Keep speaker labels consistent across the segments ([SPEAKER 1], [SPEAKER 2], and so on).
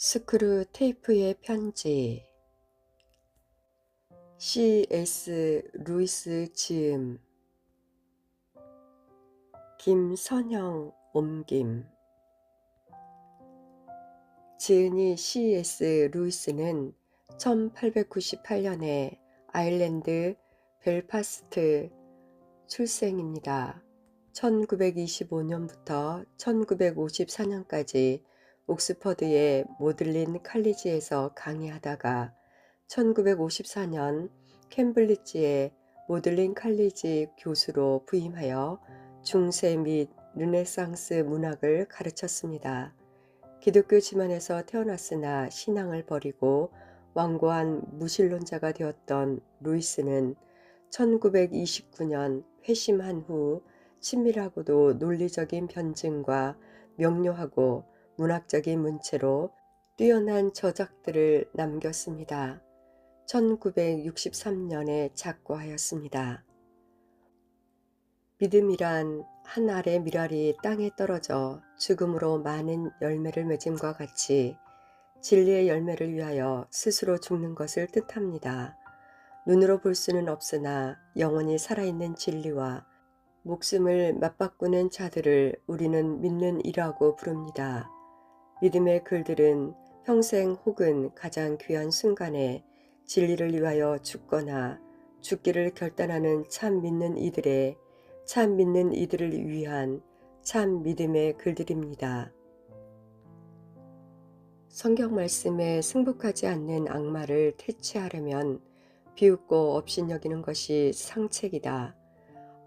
[SPEAKER 1] 스크류 테이프의 편지. C.S. 루이스 지음. 김선형 옮김. 지은이 C.S. 루이스는 1898년에 아일랜드 벨파스트 출생입니다. 1925년부터 1954년까지 옥스퍼드의 모들린 칼리지에서 강의하다가 1954년 캠브리지의 모들린 칼리지 교수로 부임하여 중세 및 르네상스 문학을 가르쳤습니다. 기독교 집안에서 태어났으나 신앙을 버리고 완고한 무신론자가 되었던 루이스는 1929년 회심한 후 친밀하고도 논리적인 변증과 명료하고 문학적인 문체로 뛰어난 저작들을 남겼습니다. 1963년에 작고하였습니다. 믿음이란 한 알의 밀알이 땅에 떨어져 죽음으로 많은 열매를 맺음과 같이 진리의 열매를 위하여 스스로 죽는 것을 뜻합니다. 눈으로 볼 수는 없으나 영원히 살아있는 진리와 목숨을 맞바꾸는 자들을 우리는 믿는 이라고 부릅니다. 믿음의 글들은 평생 혹은 가장 귀한 순간에 진리를 위하여 죽거나 죽기를 결단하는 참 믿는 이들을 위한 참 믿음의 글들입니다. 성경 말씀에 승복하지 않는 악마를 퇴치하려면 비웃고 업신여기는 것이 상책이다.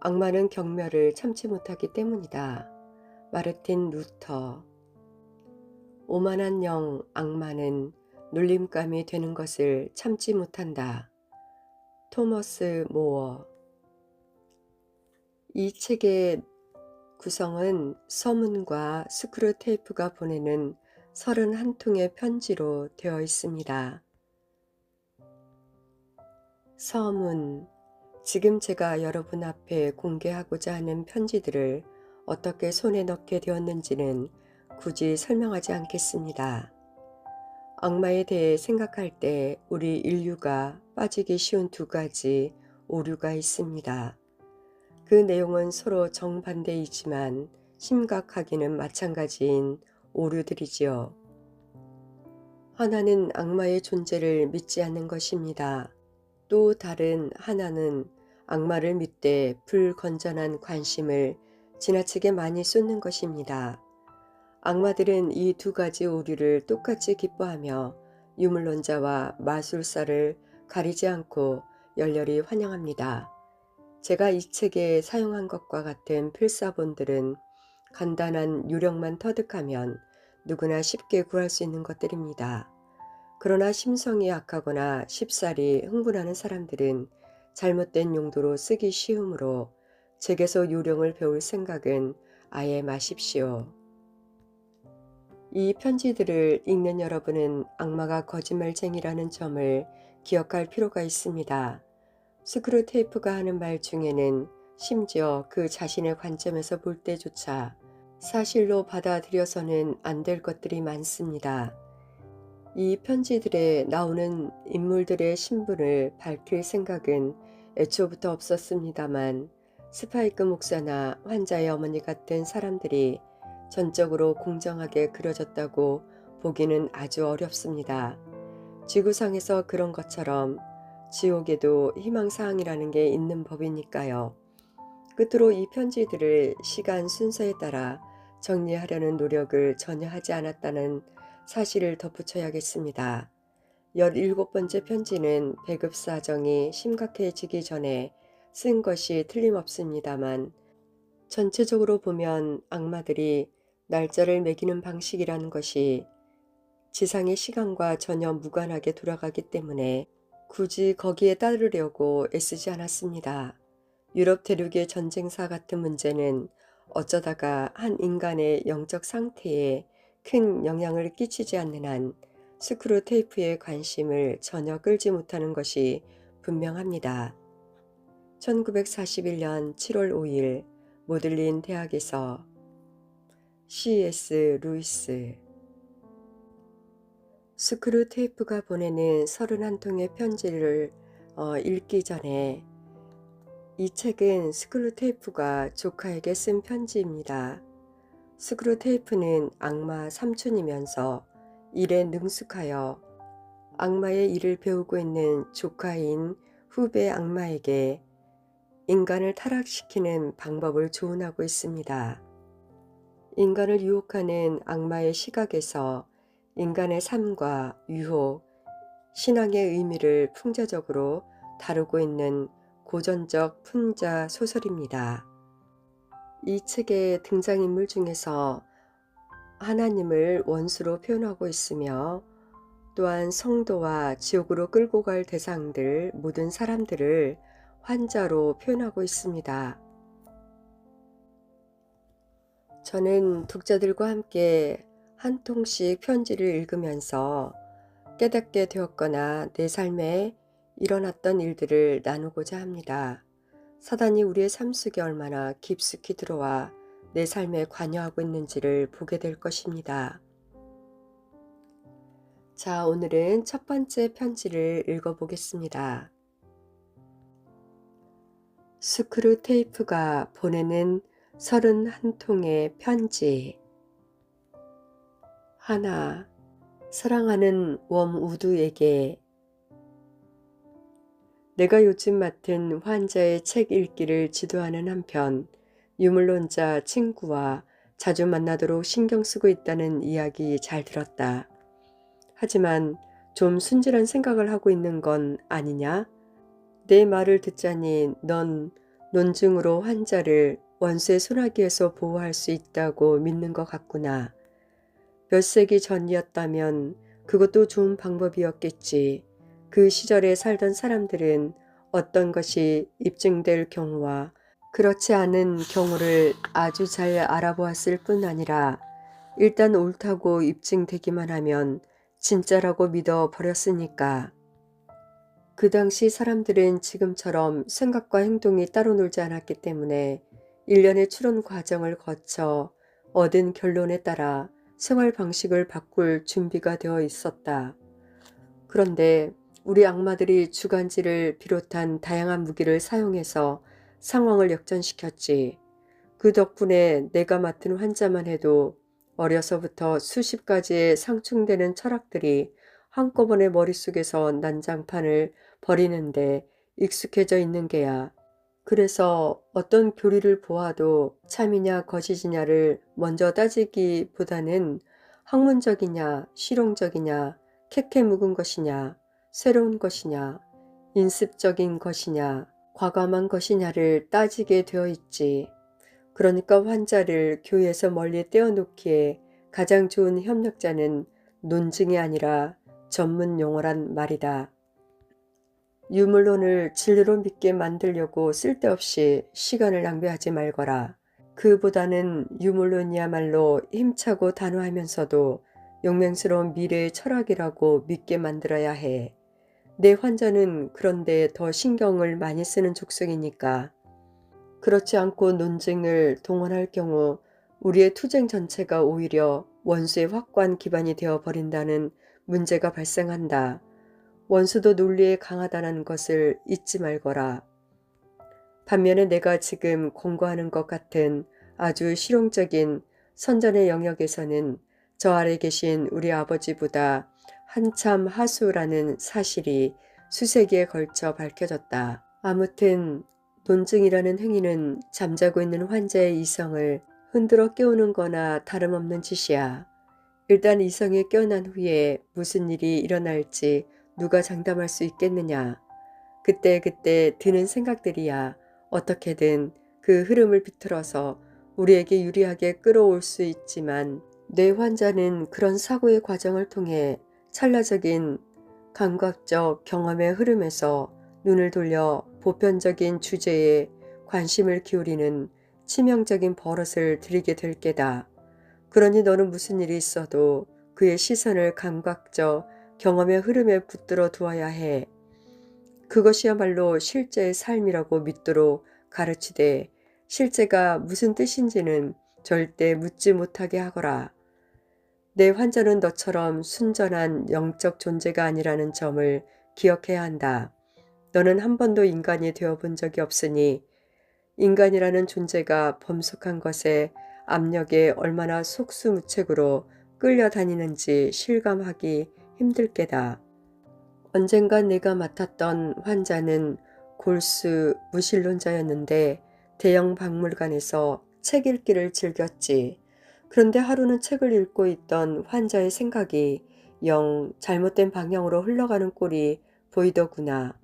[SPEAKER 1] 악마는 경멸을 참지 못하기 때문이다. 마르틴 루터. 오만한 영 악마는 놀림감이 되는 것을 참지 못한다. 토머스 모어. 이 책의 구성은 서문과 스크류 테이프가 보내는 31통의 편지로 되어 있습니다. 서문. 지금 제가 여러분 앞에 공개하고자 하는 편지들을 어떻게 손에 넣게 되었는지는 굳이 설명하지 않겠습니다. 악마에 대해 생각할 때 우리 인류가 빠지기 쉬운 두 가지 오류가 있습니다. 그 내용은 서로 정반대이지만 심각하기는 마찬가지인 오류들이지요. 하나는 악마의 존재를 믿지 않는 것입니다. 또 다른 하나는 악마를 믿되 불건전한 관심을 지나치게 많이 쏟는 것입니다. 악마들은 이 두 가지 오류를 똑같이 기뻐하며 유물론자와 마술사를 가리지 않고 열렬히 환영합니다. 제가 이 책에 사용한 것과 같은 필사본들은 간단한 요령만 터득하면 누구나 쉽게 구할 수 있는 것들입니다. 그러나 심성이 약하거나 쉽사리 흥분하는 사람들은 잘못된 용도로 쓰기 쉬우므로 제게서 요령을 배울 생각은 아예 마십시오. 이 편지들을 읽는 여러분은 악마가 거짓말쟁이라는 점을 기억할 필요가 있습니다. 스크류 테이프가 하는 말 중에는 심지어 그 자신의 관점에서 볼 때조차 사실로 받아들여서는 안 될 것들이 많습니다. 이 편지들에 나오는 인물들의 신분을 밝힐 생각은 애초부터 없었습니다만 스파이크 목사나 환자의 어머니 같은 사람들이 전적으로 공정하게 그려졌다고 보기는 아주 어렵습니다. 지구상에서 그런 것처럼 지옥에도 희망사항이라는 게 있는 법이니까요. 끝으로 이 편지들을 시간 순서에 따라 정리하려는 노력을 전혀 하지 않았다는 사실을 덧붙여야겠습니다. 17번째 편지는 배급 사정이 심각해지기 전에 쓴 것이 틀림없습니다만 전체적으로 보면 악마들이 날짜를 매기는 방식이라는 것이 지상의 시간과 전혀 무관하게 돌아가기 때문에 굳이 거기에 따르려고 애쓰지 않았습니다. 유럽 대륙의 전쟁사 같은 문제는 어쩌다가 한 인간의 영적 상태에 큰 영향을 끼치지 않는 한 스크류 테이프의 관심을 전혀 끌지 못하는 것이 분명합니다. 1941년 7월 5일 모들린 대학에서 C.S. 루이스. 스크류테이프가 보내는 31통의 편지를 읽기 전에 이 책은 스크류테이프가 조카에게 쓴 편지입니다. 스크류테이프는 악마 삼촌이면서 일에 능숙하여 악마의 일을 배우고 있는 조카인 후배 악마에게 인간을 타락시키는 방법을 조언하고 있습니다. 인간을 유혹하는 악마의 시각에서 인간의 삶과 유혹, 신앙의 의미를 풍자적으로 다루고 있는 고전적 풍자 소설입니다. 이 책의 등장인물 중에서 하나님을 원수로 표현하고 있으며 또한 성도와 지옥으로 끌고 갈 대상들, 모든 사람들을 환자로 표현하고 있습니다. 저는 독자들과 함께 한 통씩 편지를 읽으면서 깨닫게 되었거나 내 삶에 일어났던 일들을 나누고자 합니다. 사단이 우리의 삶 속에 얼마나 깊숙이 들어와 내 삶에 관여하고 있는지를 보게 될 것입니다. 자, 오늘은 첫 번째 편지를 읽어보겠습니다. 스크류테이프가 보내는 31통의 편지. 하나, 사랑하는 웜우드에게 내가 요즘 맡은 환자의 책 읽기를 지도하는 한편 유물론자 친구와 자주 만나도록 신경 쓰고 있다는 이야기 잘 들었다. 하지만 좀 순진한 생각을 하고 있는 건 아니냐? 내 말을 듣자니 넌 논증으로 환자를 원수의 소나기에서 보호할 수 있다고 믿는 것 같구나. 몇 세기 전이었다면 그것도 좋은 방법이었겠지. 그 시절에 살던 사람들은 어떤 것이 입증될 경우와 그렇지 않은 경우를 아주 잘 알아보았을 뿐 아니라 일단 옳다고 입증되기만 하면 진짜라고 믿어 버렸으니까. 그 당시 사람들은 지금처럼 생각과 행동이 따로 놀지 않았기 때문에 일련의 추론 과정을 거쳐 얻은 결론에 따라 생활 방식을 바꿀 준비가 되어 있었다. 그런데 우리 악마들이 주간지를 비롯한 다양한 무기를 사용해서 상황을 역전시켰지. 그 덕분에 내가 맡은 환자만 해도 어려서부터 수십 가지의 상충되는 철학들이 한꺼번에 머릿속에서 난장판을 벌이는데 익숙해져 있는 게야. 그래서 어떤 교리를 보아도 참이냐 거짓이냐를 먼저 따지기보다는 학문적이냐 실용적이냐 캐캐 묵은 것이냐 새로운 것이냐 인습적인 것이냐 과감한 것이냐를 따지게 되어 있지. 그러니까 환자를 교회에서 멀리 떼어놓기에 가장 좋은 협력자는 논증이 아니라 전문 용어란 말이다. 유물론을 진리로 믿게 만들려고 쓸데없이 시간을 낭비하지 말거라. 그보다는 유물론이야말로 힘차고 단호하면서도 용맹스러운 미래의 철학이라고 믿게 만들어야 해. 내 환자는 그런데 더 신경을 많이 쓰는 족속이니까. 그렇지 않고 논증을 동원할 경우 우리의 투쟁 전체가 오히려 원수의 확고한 기반이 되어 버린다는 문제가 발생한다. 원수도 논리에 강하다는 것을 잊지 말거라. 반면에 내가 지금 공부하는 것 같은 아주 실용적인 선전의 영역에서는 저 아래 계신 우리 아버지보다 한참 하수라는 사실이 수세기에 걸쳐 밝혀졌다. 아무튼 논증이라는 행위는 잠자고 있는 환자의 이성을 흔들어 깨우는 거나 다름없는 짓이야. 일단 이성이 깨어난 후에 무슨 일이 일어날지 누가 장담할 수 있겠느냐. 그때그때 드는 생각들이야 어떻게든 그 흐름을 비틀어서 우리에게 유리하게 끌어올 수 있지만 뇌 환자는 그런 사고의 과정을 통해 찰나적인 감각적 경험의 흐름에서 눈을 돌려 보편적인 주제에 관심을 기울이는 치명적인 버릇을 들이게 될 게다. 그러니 너는 무슨 일이 있어도 그의 시선을 감각적 경험의 흐름에 붙들어 두어야 해. 그것이야말로 실제의 삶이라고 믿도록 가르치되 실제가 무슨 뜻인지는 절대 묻지 못하게 하거라. 내 환자는 너처럼 순전한 영적 존재가 아니라는 점을 기억해야 한다. 너는 한 번도 인간이 되어본 적이 없으니 인간이라는 존재가 범속한 것에 압력에 얼마나 속수무책으로 끌려다니는지 실감하기 힘들 게다. 언젠간 내가 맡았던 환자는 골수 무신론자였는데 대형 박물관에서 책 읽기를 즐겼지. 그런데 하루는 책을 읽고 있던 환자의 생각이 영 잘못된 방향으로 흘러가는 꼴이 보이더구나.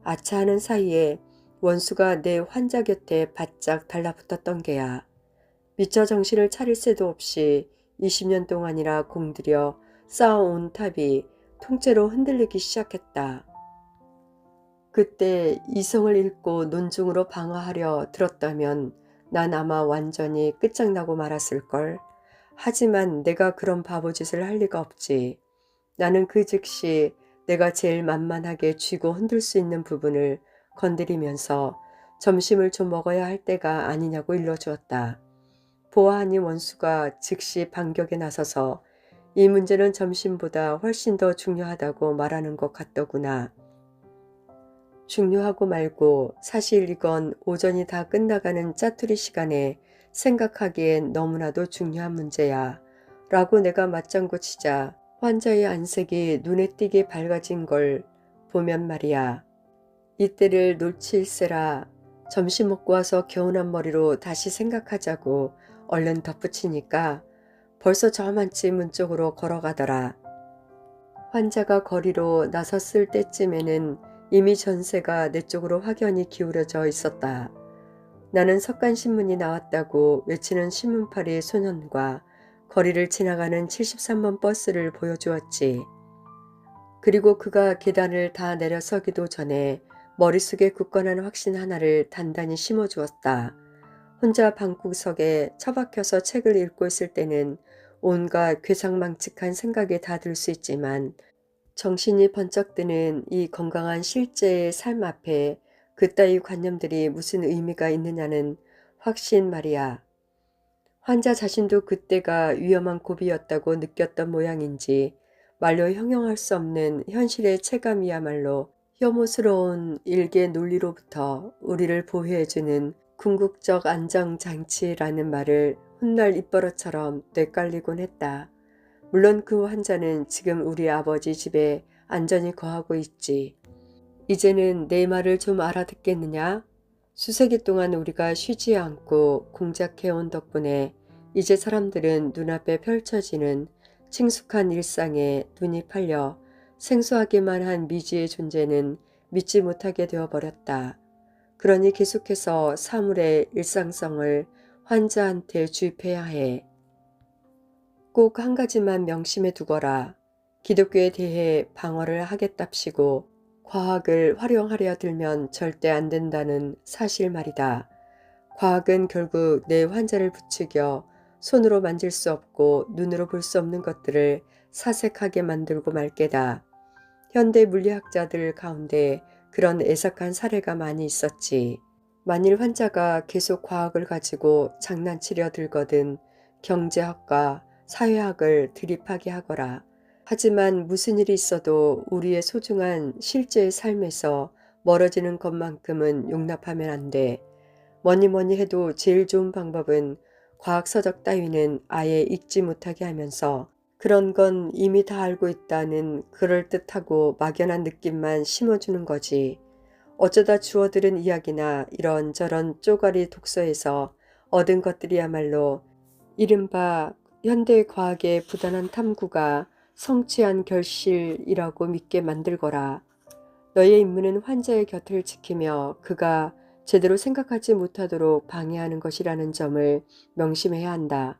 [SPEAKER 1] 아차 하는 사이에 원수가 내 환자 곁에 바짝 달라붙었던 게야. 미처 정신을 차릴 새도 없이 20년 동안이나 공들여 쌓아온 탑이 통째로 흔들리기 시작했다. 그때 이성을 잃고 논중으로 방어하려 들었다면 난 아마 완전히 끝장나고 말았을걸. 하지만 내가 그런 바보짓을 할 리가 없지. 나는 그 즉시 내가 제일 만만하게 쥐고 흔들 수 있는 부분을 건드리면서 점심을 좀 먹어야 할 때가 아니냐고 일러주었다. 보아하니 원수가 즉시 반격에 나서서 이 문제는 점심보다 훨씬 더 중요하다고 말하는 것 같더구나. 중요하고 말고 사실 이건 오전이 다 끝나가는 짜투리 시간에 생각하기엔 너무나도 중요한 문제야. 라고 내가 맞장구 치자 환자의 안색이 눈에 띄게 밝아진 걸 보면 말이야. 이때를 놓칠세라. 점심 먹고 와서 개운한 머리로 다시 생각하자고 얼른 덧붙이니까 벌써 저만치 문 쪽으로 걸어가더라. 환자가 거리로 나섰을 때쯤에는 이미 전세가 내 쪽으로 확연히 기울어져 있었다. 나는 석간신문이 나왔다고 외치는 신문팔이 소년과 거리를 지나가는 73번 버스를 보여주었지. 그리고 그가 계단을 다 내려서기도 전에 머릿속에 굳건한 확신 하나를 단단히 심어주었다. 혼자 방구석에 처박혀서 책을 읽고 있을 때는 온갖 괴상망측한 생각이 다 들 수 있지만 정신이 번쩍 드는 이 건강한 실제의 삶 앞에 그따위 관념들이 무슨 의미가 있느냐는 확신 말이야. 환자 자신도 그때가 위험한 고비였다고 느꼈던 모양인지 말로 형용할 수 없는 현실의 체감이야말로 혐오스러운 일개 논리로부터 우리를 보호해주는 궁극적 안정장치라는 말을 훗날 입버릇처럼 되깔리곤 했다. 물론 그 환자는 지금 우리 아버지 집에 안전히 거하고 있지. 이제는 내 말을 좀 알아듣겠느냐? 수세기 동안 우리가 쉬지 않고 공작해온 덕분에 이제 사람들은 눈앞에 펼쳐지는 친숙한 일상에 눈이 팔려 생소하기만 한 미지의 존재는 믿지 못하게 되어버렸다. 그러니 계속해서 사물의 일상성을 환자한테 주입해야 해. 꼭 한 가지만 명심해 두거라. 기독교에 대해 방어를 하겠답시고 과학을 활용하려 들면 절대 안 된다는 사실 말이다. 과학은 결국 내 환자를 부추겨 손으로 만질 수 없고 눈으로 볼 수 없는 것들을 사색하게 만들고 말 게다. 현대 물리학자들 가운데 그런 애석한 사례가 많이 있었지. 만일 환자가 계속 과학을 가지고 장난치려 들거든 경제학과 사회학을 드립하게 하거라. 하지만 무슨 일이 있어도 우리의 소중한 실제의 삶에서 멀어지는 것만큼은 용납하면 안 돼. 뭐니 해도 제일 좋은 방법은 과학서적 따위는 아예 읽지 못하게 하면서 그런 건 이미 다 알고 있다는 그럴듯하고 막연한 느낌만 심어주는 거지. 어쩌다 주워들은 이야기나 이런저런 쪼가리 독서에서 얻은 것들이야말로 이른바 현대과학의 부단한 탐구가 성취한 결실이라고 믿게 만들거라. 너의 임무는 환자의 곁을 지키며 그가 제대로 생각하지 못하도록 방해하는 것이라는 점을 명심해야 한다.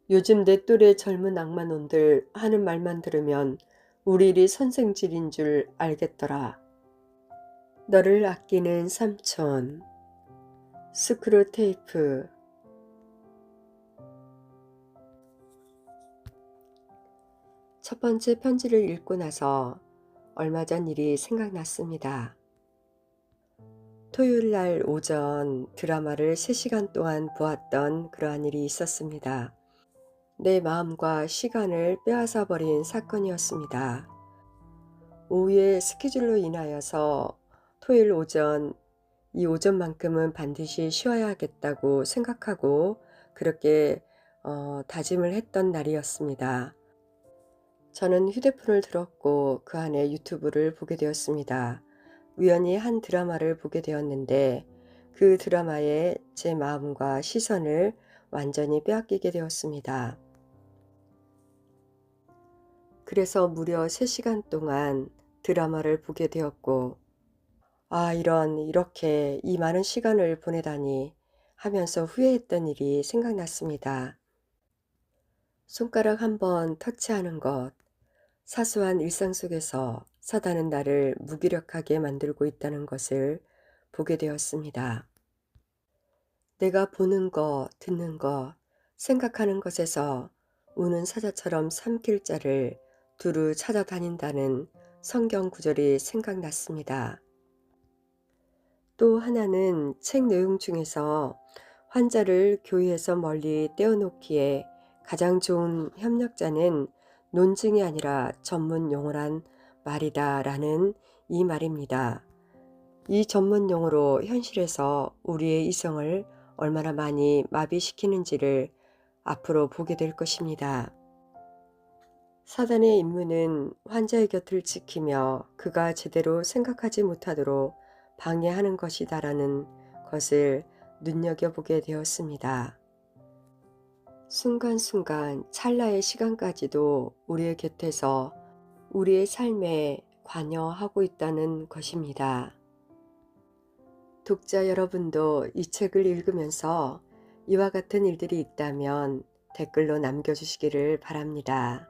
[SPEAKER 1] 요즘 내 또래 젊은 악마놈들 하는 말만 들으면 우리 일이 선생질인 줄 알겠더라. 너를 아끼는 삼촌. 스크루테이프. 첫 번째 편지를 읽고 나서 얼마 전 일이 생각났습니다. 토요일 날 오전 드라마를 3시간 동안 보았던 그러한 일이 있었습니다. 내 마음과 시간을 빼앗아 버린 사건이었습니다. 오후에 스케줄로 인하여서 토요일 오전, 이 오전만큼은 반드시 쉬어야겠다고 생각하고 그렇게 다짐을 했던 날이었습니다. 저는 휴대폰을 들었고 그 안에 유튜브를 보게 되었습니다. 우연히 한 드라마를 보게 되었는데 그 드라마에 제 마음과 시선을 완전히 빼앗기게 되었습니다. 그래서 무려 3시간 동안 드라마를 보게 되었고, 아, 이렇게 이 많은 시간을 보내다니 하면서 후회했던 일이 생각났습니다. 손가락 한번 터치하는 것, 사소한 일상 속에서 사단은 나를 무기력하게 만들고 있다는 것을 보게 되었습니다. 내가 보는 것, 듣는 것, 생각하는 것에서 우는 사자처럼 삼킬 자를 두루 찾아다닌다는 성경 구절이 생각났습니다. 또 하나는 책 내용 중에서 환자를 교회에서 멀리 떼어놓기에 가장 좋은 협력자는 논증이 아니라 전문 용어란 말이다라는 이 말입니다. 이 전문 용어로 현실에서 우리의 이성을 얼마나 많이 마비시키는지를 앞으로 보게 될 것입니다. 사단의 임무는 환자의 곁을 지키며 그가 제대로 생각하지 못하도록 방해하는 것이다라는 것을 눈여겨보게 되었습니다. 순간순간 찰나의 시간까지도 우리의 곁에서 우리의 삶에 관여하고 있다는 것입니다. 독자 여러분도 이 책을 읽으면서 이와 같은 일들이 있다면 댓글로 남겨주시기를 바랍니다.